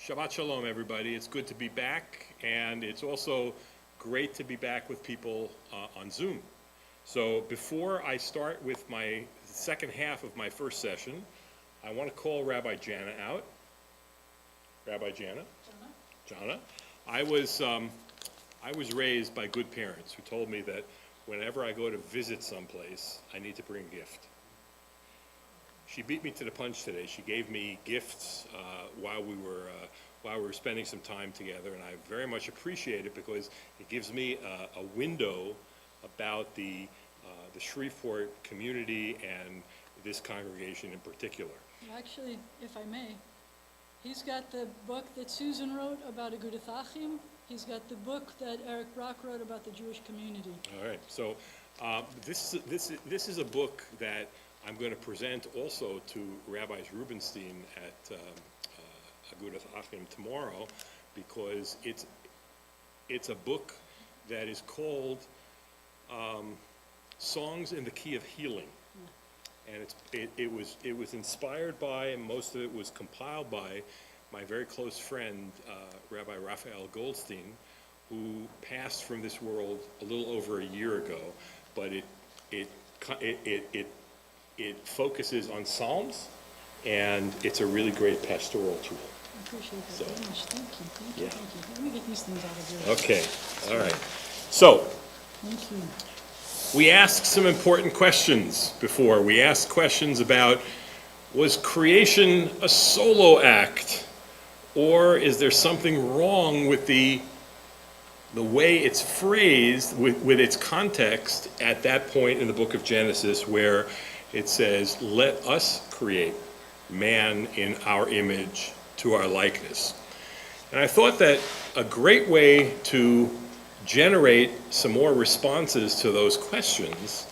Shabbat Shalom, everybody. It's good to be back, and it's also great to be back with people on Zoom. So before I start with my second half of my first session, I want to call Rabbi Jana out. Rabbi Jana? Jana. I was raised by good parents who told me that whenever I go to visit someplace, I need to bring a gift. She beat me to the punch today. She gave me gifts while we were spending some time together, and I very much appreciate it because it gives me a window about the Shreveport community and this congregation in particular. Actually, if I may, he's got the book that Susan wrote about Agudath Achim. He's got the book that Eric Brock wrote about the Jewish community. All right. So this is a book that I'm going to present also to Rabbis Rubenstein at Agudath Achim tomorrow, because it's a book that is called Songs in the Key of Healing, and it was inspired by, and most of it was compiled by, my very close friend Rabbi Raphael Goldstein, who passed from this world a little over a year ago. But it focuses on Psalms, and it's a really great pastoral tool. I appreciate that very much. Thank you. Let me get these things out of here. Okay, all right. So, Thank you. we asked some important questions before. We asked questions about, was creation a solo act? Or is there something wrong with the way it's phrased, with its context at that point in the book of Genesis, where it says, let us create man in our image to our likeness. And I thought that a great way to generate some more responses to those questions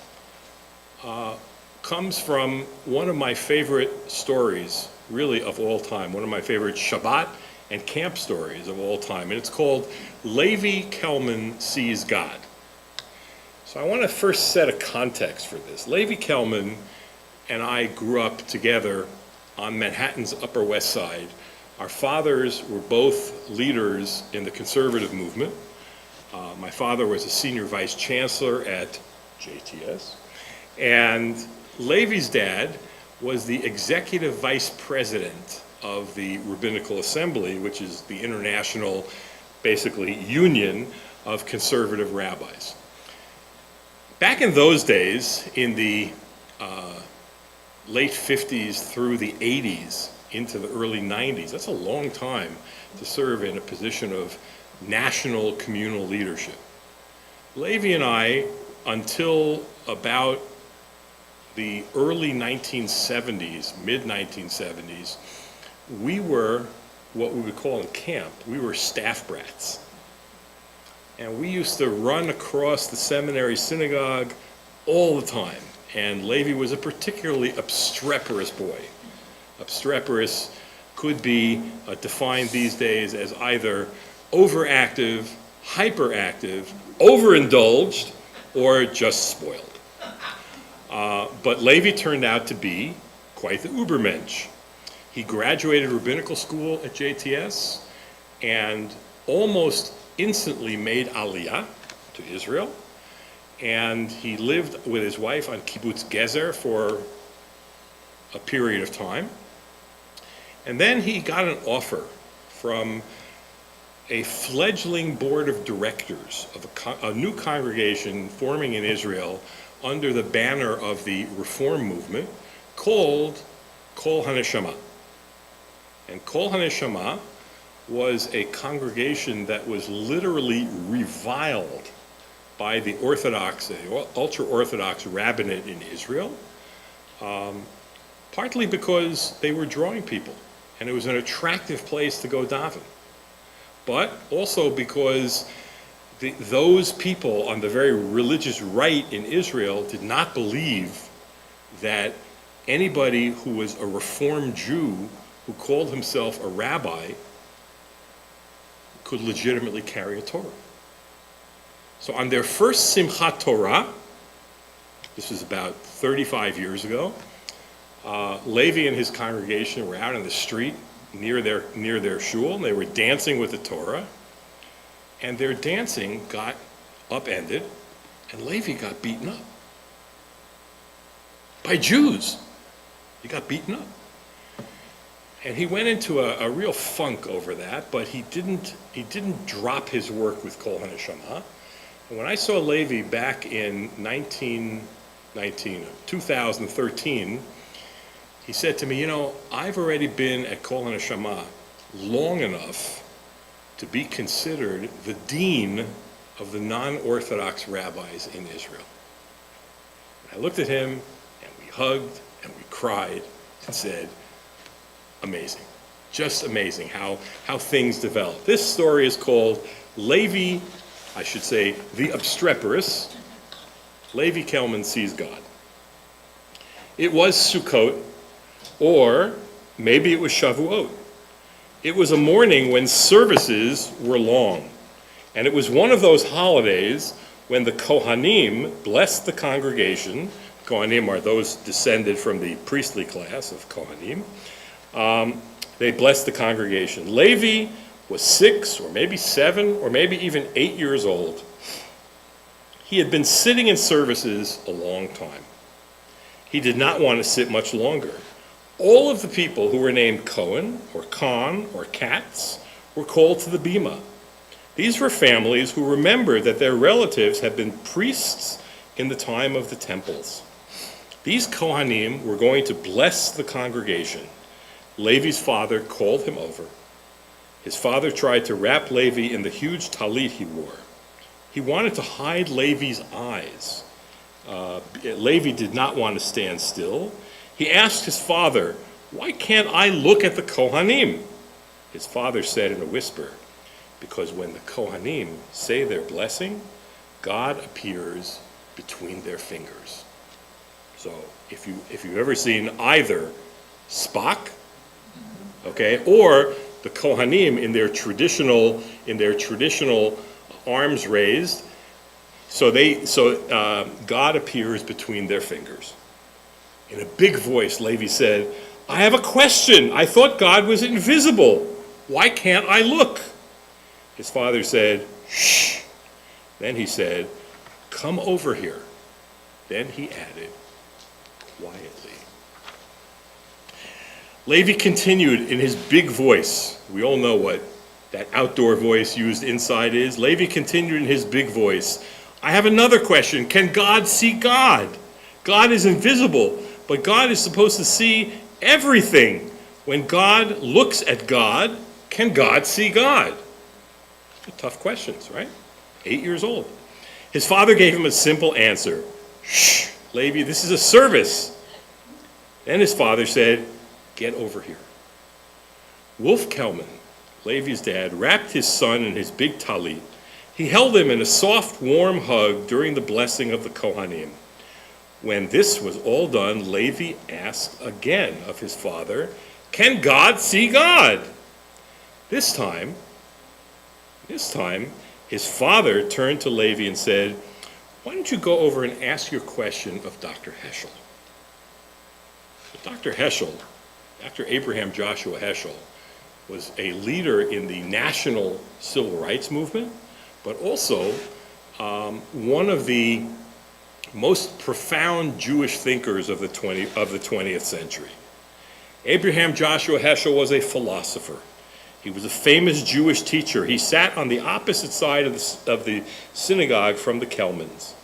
comes from one of my favorite stories, really of all time, one of my favorite Shabbat and camp stories of all time, and it's called Levi Kelman Sees God. So I want to first set a context for this. Levi Kelman and I grew up together on Manhattan's Upper West Side. Our fathers were both leaders in the conservative movement. My father was a senior vice chancellor at JTS, and Levi's dad was the executive vice president of the Rabbinical Assembly, which is the international, basically, union of conservative rabbis. Back in those days, in the late 50s through the 80s into the early 90s, that's a long time to serve in a position of national communal leadership. Levi and I, until about the early 1970s, mid-1970s, we were what we would call in camp, we were staff brats. And we used to run across the seminary synagogue all the time. And Levi was a particularly obstreperous boy. Obstreperous could be defined these days as either overactive, hyperactive, overindulged, or just spoiled. But Levi turned out to be quite the Ubermensch. He graduated rabbinical school at JTS and almost instantly made Aliyah to Israel. And he lived with his wife on Kibbutz Gezer for a period of time. And then he got an offer from a fledgling board of directors of a new congregation forming in Israel under the banner of the Reform movement called Kol HaNeshama. And Kol HaNeshama was a congregation that was literally reviled by the Orthodox, the ultra-Orthodox rabbinate in Israel, partly because they were drawing people, and it was an attractive place to go daven. But also because those people on the very religious right in Israel did not believe that anybody who was a Reformed Jew who called himself a rabbi could legitimately carry a Torah. So on their first Simchat Torah, this was about 35 years ago, Levi and his congregation were out in the street near their shul, and they were dancing with the Torah, and their dancing got upended, and Levi got beaten up by Jews. He got beaten up. And he went into a real funk over that, but he didn't drop his work with Kol HaNeshama. And when I saw Levi back in 2013, he said to me, I've already been at Kol HaNeshama long enough to be considered the dean of the non-Orthodox rabbis in Israel. And I looked at him, and we hugged, and we cried, and said, amazing, just amazing how things develop. This story is called Levi, I should say, the obstreperous. Levi Kelman sees God. It was Sukkot, or maybe it was Shavuot. It was a morning when services were long, and it was one of those holidays when the Kohanim blessed the congregation. Kohanim are those descended from the priestly class of Kohanim. They blessed the congregation. Levi was 6 or maybe 7 or maybe even 8 years old. He had been sitting in services a long time. He did not want to sit much longer. All of the people who were named Cohen or Khan or Katz were called to the bima. These were families who remembered that their relatives had been priests in the time of the temples. These Kohanim were going to bless the congregation. Levi's father called him over. His father tried to wrap Levi in the huge talit he wore. He wanted to hide Levi's eyes. Levi did not want to stand still. He asked his father, "Why can't I look at the Kohanim?" His father said in a whisper, "Because when the Kohanim say their blessing, God appears between their fingers." So if you've ever seen either Spock, okay, or the Kohanim in their traditional arms raised, so God appears between their fingers. In a big voice, Levi said, "I have a question. I thought God was invisible. Why can't I look?" His father said, "Shh." Then he said, "Come over here." Then he added, quietly. Levi continued in his big voice. We all know what that outdoor voice used inside is. Levi continued in his big voice. "I have another question. Can God see God? God is invisible, but God is supposed to see everything. When God looks at God, can God see God?" Tough questions, right? 8 years old. His father gave him a simple answer. "Shh, Levi, this is a service." Then his father said, "Get over here." Wolf Kelman, Levi's dad, wrapped his son in his big talit. He held him in a soft, warm hug during the blessing of the Kohanim. When this was all done, Levi asked again of his father, "Can God see God?" This time, his father turned to Levi and said, "Why don't you go over and ask your question of Dr. Heschel?" Dr. Heschel, Dr. Abraham Joshua Heschel, was a leader in the national civil rights movement, but also one of the most profound Jewish thinkers of the 20th century. Abraham Joshua Heschel was a philosopher. He was a famous Jewish teacher. He sat on the opposite side of the synagogue from the Kelmans.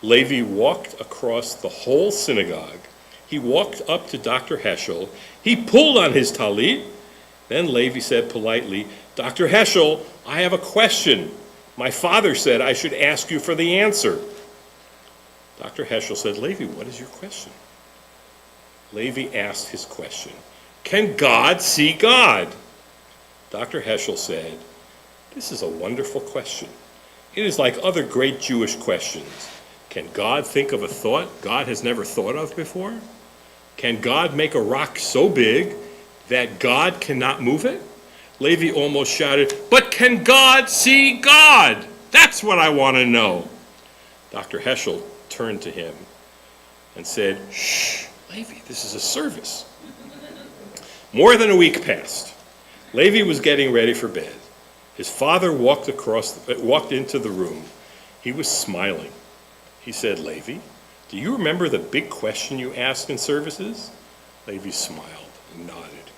Levi walked across the whole synagogue. He walked up to Dr. Heschel. He pulled on his talit. Then Levi said politely, "Dr. Heschel, I have a question. My father said I should ask you for the answer." Dr. Heschel said, "Levi, what is your question?" Levi asked his question, "Can God see God?" Dr. Heschel said, "This is a wonderful question. It is like other great Jewish questions. Can God think of a thought God has never thought of before? Can God make a rock so big that God cannot move it?" Levi almost shouted, "But can God see God? That's what I want to know." Dr. Heschel turned to him and said, "Shh, Levi, this is a service." More than a week passed. Levi was getting ready for bed. His father walked into the room. He was smiling. He said, "Levi, do you remember the big question you asked in services?" Levi smiled and nodded.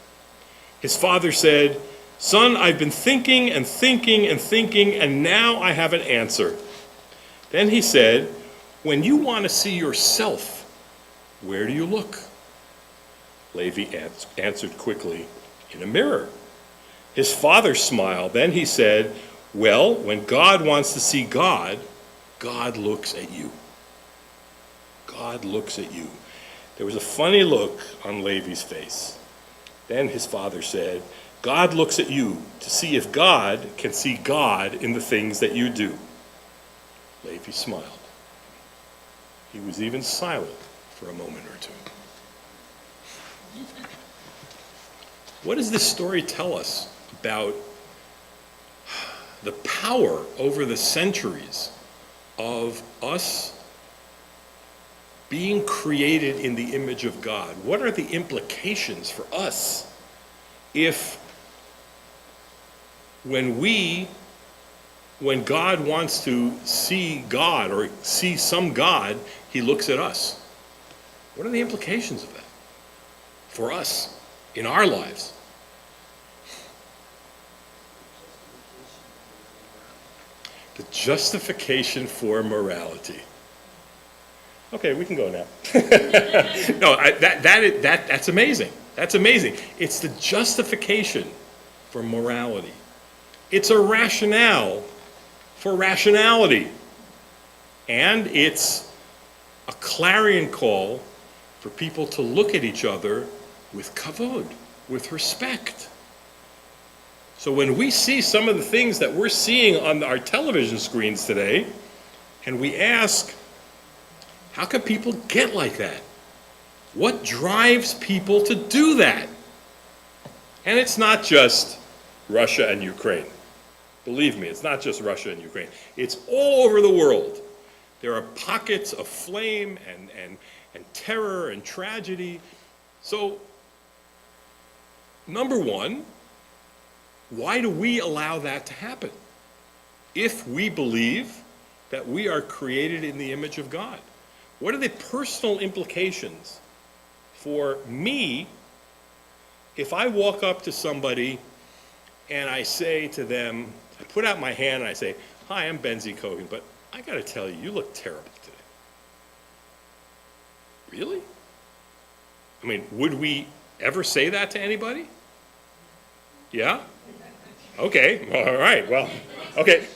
His father said, "Son, I've been thinking and thinking and thinking, and now I have an answer." Then he said, "When you want to see yourself, where do you look?" Levi answered quickly, "In a mirror." His father smiled. Then he said, "Well, when God wants to see God, God looks at you. God looks at you." There was a funny look on Levi's face. Then his father said, "God looks at you to see if God can see God in the things that you do." Levi smiled. He was even silent for a moment or two. What does this story tell us about the power over the centuries of us being created in the image of God? What are the implications for us if when God wants to see God or see some God, he looks at us? What are the implications of that for us in our lives? The justification for morality. Okay, we can go now. No, that's amazing. That's amazing. It's the justification for morality. It's a rationale for rationality. And it's a clarion call for people to look at each other with kavod, with respect. So when we see some of the things that we're seeing on our television screens today, and we ask, how can people get like that? What drives people to do that? And it's not just Russia and Ukraine. Believe me, it's not just Russia and Ukraine. It's all over the world. There are pockets of flame and terror and tragedy. So, number one, why do we allow that to happen? If we believe that we are created in the image of God, what are the personal implications for me if I walk up to somebody and I say to them, I put out my hand and I say, "Hi, I'm Benzy Kogen, but I got to tell you, you look terrible today." Really? I mean, would we ever say that to anybody? Yeah? Okay, all right, well, okay,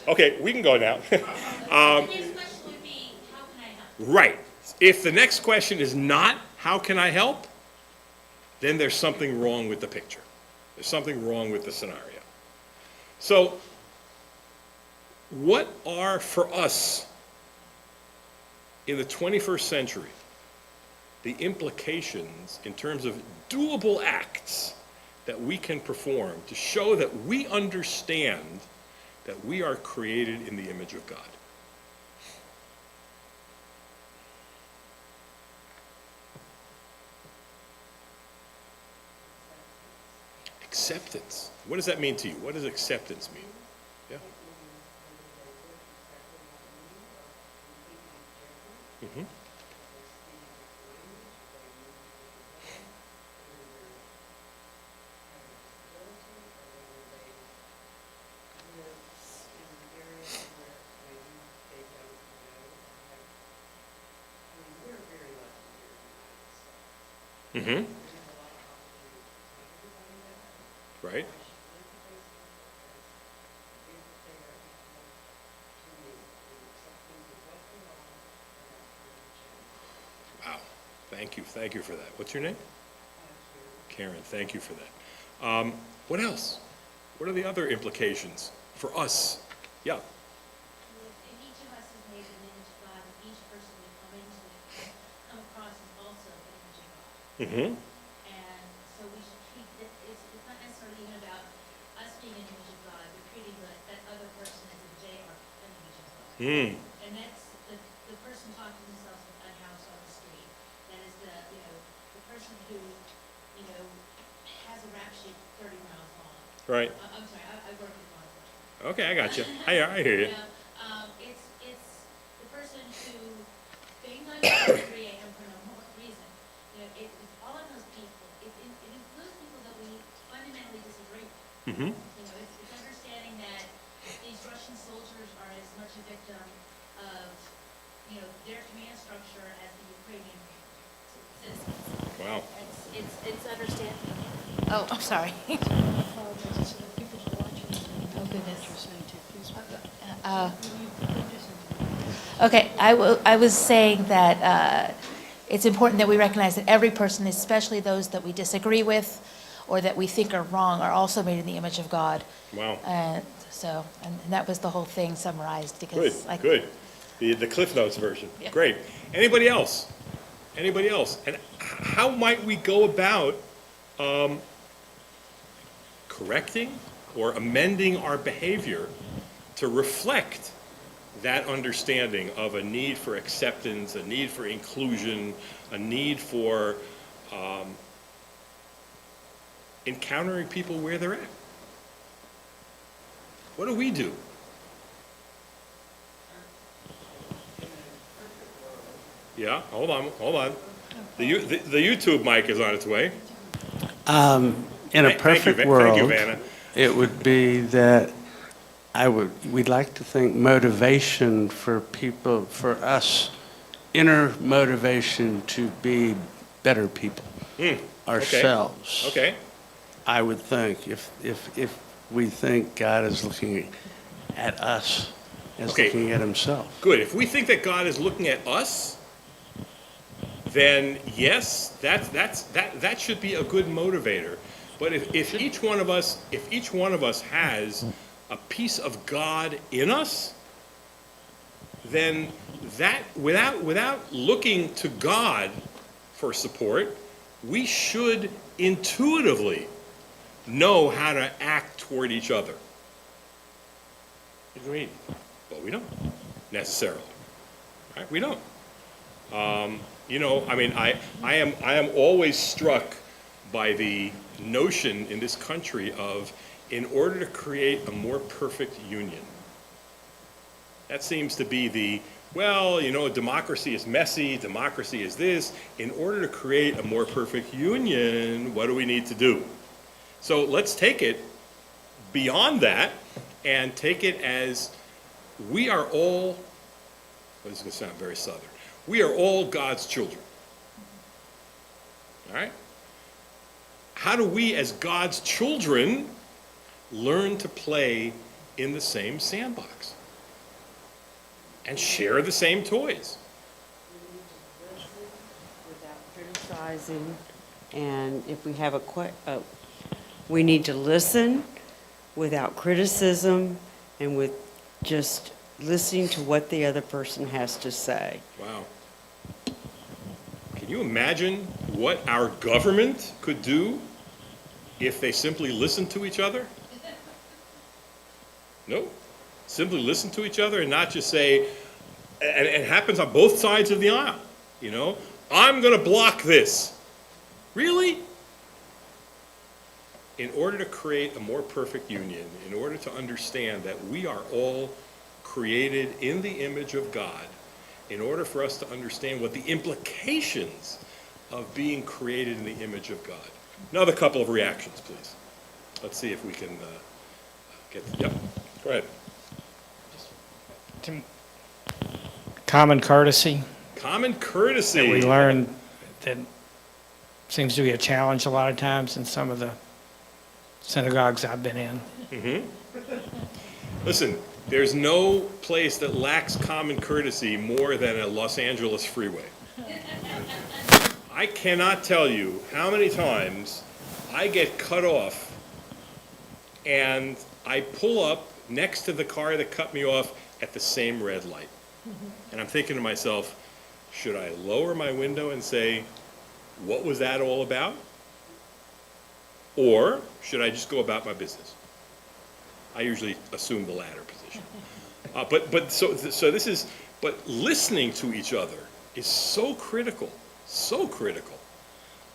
we can go now. The next question would be, how can I help? Right. If the next question is not, how can I help? Then there's something wrong with the picture. There's something wrong with the scenario. So, what are for us in the 21st century the implications in terms of doable acts that we can perform to show that we understand that we are created in the image of God? Acceptance. What does that mean to you? What does acceptance mean? Yeah. Mm-hmm. Mm-hmm. Right. Wow. Thank you for that. What's your name? Karen, thank you for that. What else? What are the other implications for us? Yeah. If each of us is made in the image of God, and each person we come across is also an image of God. Mm-hmm. And so we should treat it, it's not necessarily even about us being an image of God, but treating that other person as if they are an image of God. Mm. And that's the person talking to themselves in a house on the street. That is the person who, has a rap sheet 30 miles long. Right. I'm sorry, I work in law enforcement. Okay, I got you. I hear you. You know, it's the person who, being not at 3 a.m. for no more reason, you know, all of those people, it includes people that we fundamentally disagree with. Mm-hmm. You know, it's understanding that these Russian soldiers are as much a victim of, you know, their command structure as the Ukrainian citizens. Wow. It's understanding. Oh, I'm sorry. I apologize, people are watching. Oh, goodness. What you're saying too, please. Okay, I was saying that it's important that we recognize that every person, especially those that we disagree with or that we think are wrong, are also made in the image of God. Wow. And that was the whole thing summarized Good, because good. The Cliff Notes version. Yeah. Great. Anybody else? Anybody else? And how might we go about correcting or amending our behavior to reflect that understanding of a need for acceptance, a need for inclusion, a need for encountering people where they're at? What do we do? Yeah, hold on. The YouTube mic is on its way. In a Thank you, perfect world, Thank you, Vanna. it would be that we'd like to think motivation for people, for us, inner motivation to be better people ourselves. Okay. I would think if we think God is looking at us as Okay. looking at himself. Good. If we think that God is looking at us, then yes, that should be a good motivator. But if each one of us has a piece of God in us, then that without looking to God for support, we should intuitively know how to act toward each other. Agreed. But we don't necessarily. Right? We don't. You know, I mean, I am always struck by the notion in this country of, in order to create a more perfect union. That seems to be well, you know, democracy is messy, democracy is this. In order to create a more perfect union, what do we need to do? So let's take it beyond that and take it as we are all, this is going to sound very Southern, we are all God's children. All right? How do we, as God's children, learn to play in the same sandbox and share the same toys? Without criticizing, and if we have we need to listen without criticism and with just listening to what the other person has to say. Wow. Can you imagine what our government could do if they simply listened to each other? No. Simply listen to each other and not just say, and it happens on both sides of the aisle, you know, I'm going to block this. Really? In order to create a more perfect union, in order to understand that we are all created in the image of God, in order for us to understand what the implications of being created in the image of God. Another couple of reactions, please. Let's see if we can yep, go ahead. Common courtesy Common courtesy. that we learned that seems to be a challenge a lot of times in some of the synagogues I've been in. Listen, there's no place that lacks common courtesy more than a Los Angeles freeway. I cannot tell you how many times I get cut off and I pull up next to the car that cut me off at the same red light. And I'm thinking to myself, should I lower my window and say, what was that all about? Or should I just go about my business? I usually assume the latter position. But listening to each other is so critical,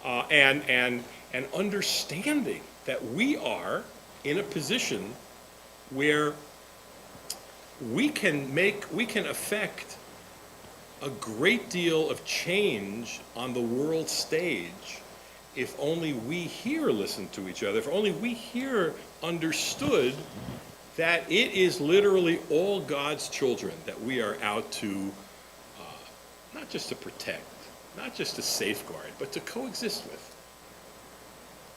and understanding that we are in a position where we can affect a great deal of change on the world stage if only we here listen to each other, if only we here understood that it is literally all God's children that we are out to, not just to protect, not just to safeguard, but to coexist with.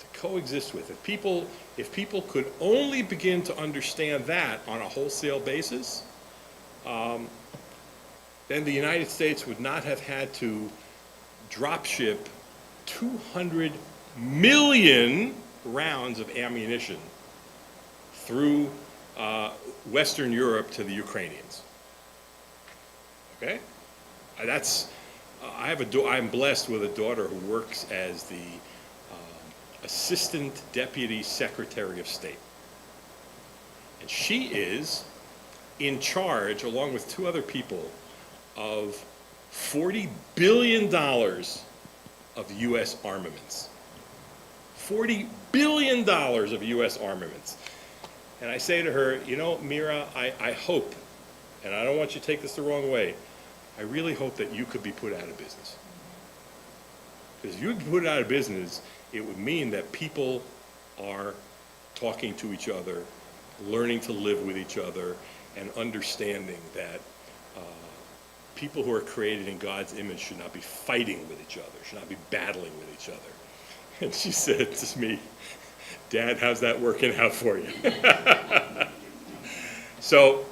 To coexist with. If people could only begin to understand that on a wholesale basis, then the United States would not have had to drop ship 200 million rounds of ammunition through Western Europe to the Ukrainians. Okay? I'm blessed with a daughter who works as the Assistant Deputy Secretary of State. And she is in charge, along with two other people, of $40 billion of U.S. armaments. $40 billion of U.S. armaments. And I say to her, you know, Mira, I hope, and I don't want you to take this the wrong way, I really hope that you could be put out of business. Because if you could be put out of business, it would mean that people are talking to each other, learning to live with each other, and understanding that people who are created in God's image should not be fighting with each other, should not be battling with each other. And she said to me, Dad, how's that working out for you? So,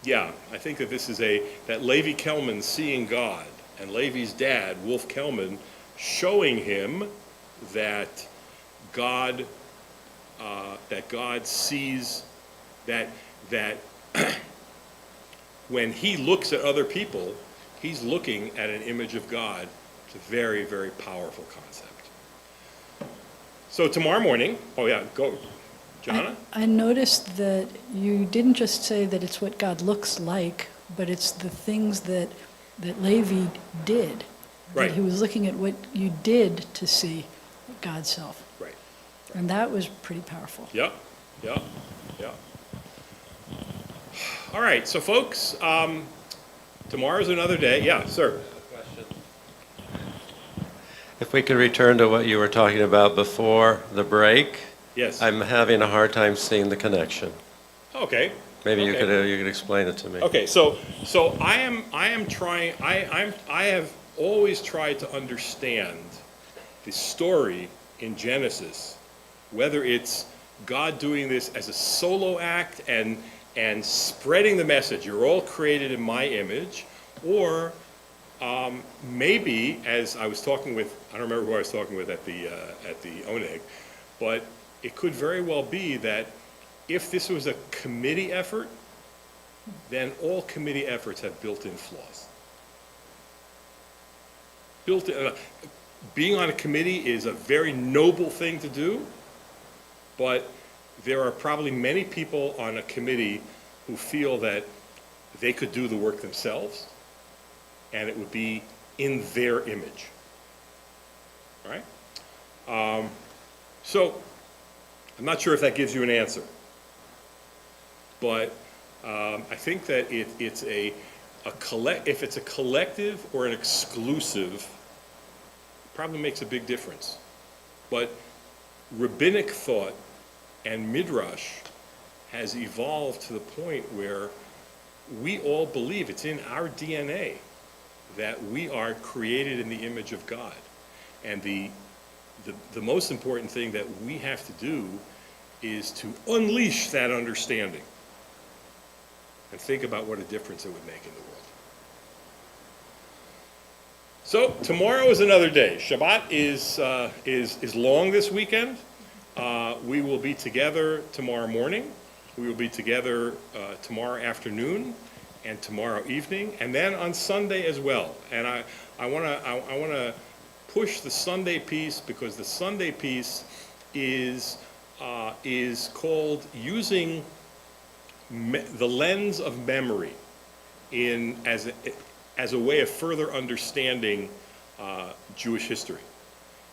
yeah, I think that this is that Levi Kelman seeing God, and Levi's dad, Wolf Kelman, showing him that God sees that when he looks at other people, he's looking at an image of God. It's a very, very powerful concept. So tomorrow morning, oh yeah, go, Jana? I noticed that you didn't just say that it's what God looks like, but it's the things that Levi did. Right. That he was looking at what you did to see God's self. Right. And that was pretty powerful. Yep. All right, so folks, tomorrow's another day. Yeah, sir. If we could return to what you were talking about before the break, Yes. I'm having a hard time seeing the connection. Okay. Maybe you Okay. could explain it to me. Okay, so I have always tried to understand the story in Genesis, whether it's God doing this as a solo act and spreading the message, you're all created in my image, or maybe, as I was talking with, I don't remember who I was talking with at the ONEG, but it could very well be that if this was a committee effort, then all committee efforts have built-in flaws. Being on a committee is a very noble thing to do, but there are probably many people on a committee who feel that they could do the work themselves, and it would be in their image. All right? So, I'm not sure if that gives you an answer, but I think that if it's a collective or an exclusive, it probably makes a big difference. But rabbinic thought and midrash has evolved to the point where we all believe, it's in our DNA, that we are created in the image of God. And the most important thing that we have to do is to unleash that understanding and think about what a difference it would make in the world. So tomorrow is another day. Shabbat is long this weekend. We will be together tomorrow morning. We will be together tomorrow afternoon and tomorrow evening, and then on Sunday as well. And I want to push the Sunday piece, because the Sunday piece is called using the lens of memory as a way of further understanding Jewish history.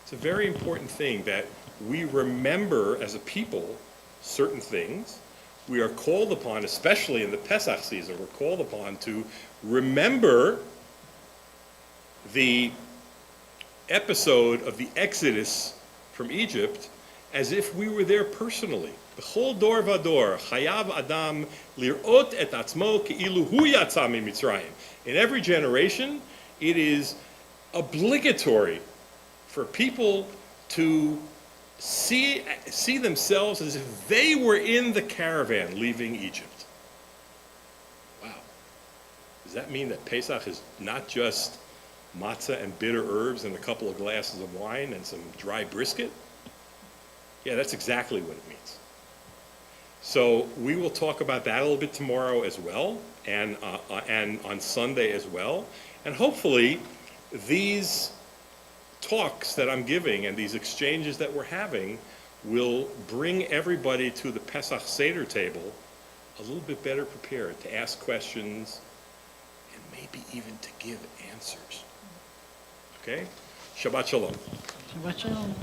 It's a very important thing that we remember as a people certain things. We are called upon, especially in the Pesach season, we're called upon to remember the episode of the Exodus from Egypt as if we were there personally. B'chol dor vador, chayav adam lirot et atzmo ke'ilu hu yatsa miMitzrayim. In every generation, it is obligatory for people to see themselves as if they were in the caravan leaving Egypt. Wow. Does that mean that Pesach is not just matzah and bitter herbs and a couple of glasses of wine and some dry brisket? Yeah, that's exactly what it means. So we will talk about that a little bit tomorrow as well, and on Sunday as well. And hopefully these talks that I'm giving and these exchanges that we're having will bring everybody to the Pesach Seder table a little bit better prepared to ask questions and maybe even to give answers. Okay? Shabbat Shalom. Shabbat Shalom.